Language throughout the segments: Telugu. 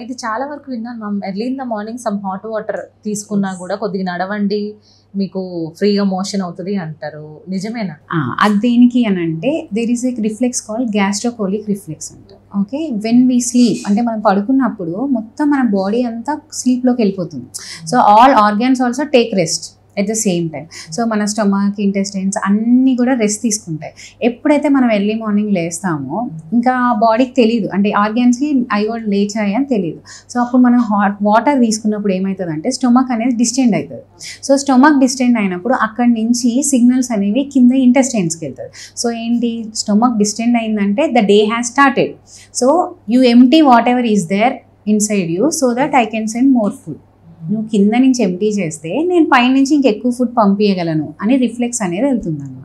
ఇది చాలా వరకు విన్నాను ma'am. Early in the morning some hot water తీసుకున్నా కూడా కొద్దిగా నడవండి, మీకు ఫ్రీగా మోషన్ అవుతుంది అంటారు, నిజమేనా? అది దేనికి అని అంటే there is a reflex call gastrocolic reflex అంటారు. ఓకే, వెన్ వీ స్లీప్ అంటే మనం పడుకున్నప్పుడు మొత్తం మన బాడీ అంతా స్లీప్లోకి వెళ్ళిపోతుంది. So all organs also take rest at the same time. So మన స్టమక్, ఇంటెస్టైన్స్ అన్నీ కూడా రెస్ట్ తీసుకుంటాయి. ఎప్పుడైతే మనం ఎర్లీ మార్నింగ్ లేస్తామో ఇంకా బాడీకి తెలియదు, అంటే ఆర్గాన్స్కి అవి కూడా లేచాయి అని తెలియదు. సో అప్పుడు మనం హాట్ వాటర్ తీసుకున్నప్పుడు ఏమవుతుందంటే స్టమక్ అనేది డిస్టెండ్ అవుతుంది. సో స్టమక్ డిస్టెండ్ అయినప్పుడు అక్కడి నుంచి సిగ్నల్స్ అనేవి కింద ఇంటెస్టైన్స్కి వెళ్తుంది. సో ఏంటి, స్టమక్ డిస్టెండ్ అయిందంటే the day has started. So you empty whatever is there inside you so that I can send more food. నువ్వు కింద నుంచి ఎంప్టీ చేస్తే నేను పైనుంచి ఇంకెక్కువ ఫుడ్ పంపించగలను అని రిఫ్లెక్స్ అనేది వెళ్తుంది అనమాట.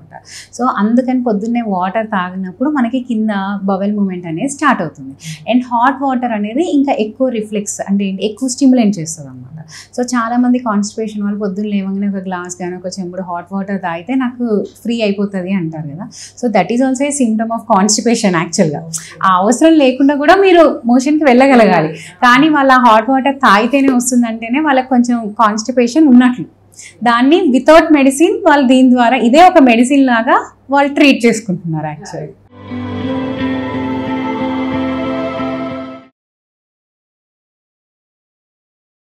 సో అందుకని పొద్దున్నే వాటర్ తాగినప్పుడు మనకి కింద బబెల్ మూమెంట్ అనేది స్టార్ట్ అవుతుంది. అండ్ హాట్ వాటర్ అనేది ఇంకా ఎక్కువ రిఫ్లెక్స్ అంటే ఎక్కువ స్టిమ్యులేట్ చేస్తుంది అనమాట. సో చాలామంది కాన్స్టిపేషన్ వాళ్ళు పొద్దున్న లేవగానే ఒక గ్లాస్ కానీ ఒక చెంబుడు హాట్ వాటర్ తాగితే నాకు ఫ్రీ అయిపోతుంది అంటారు కదా. So that is also a symptom of constipation యాక్చువల్గా. ఆ అవసరం లేకుండా కూడా మీరు మోషన్కి వెళ్ళగలగాలి, కానీ వాళ్ళ హాట్ వాటర్ తాగితేనే వస్తుందంటేనే వాళ్ళకి కొంచెం కాన్స్టిపేషన్ ఉన్నట్లు. దాన్ని వితౌట్ మెడిసిన్ వాళ్ళు దీని ద్వారా ఇదే ఒక మెడిసిన్ లాగా వాళ్ళు ట్రీట్ చేసుకుంటున్నారు యాక్చువల్లీ.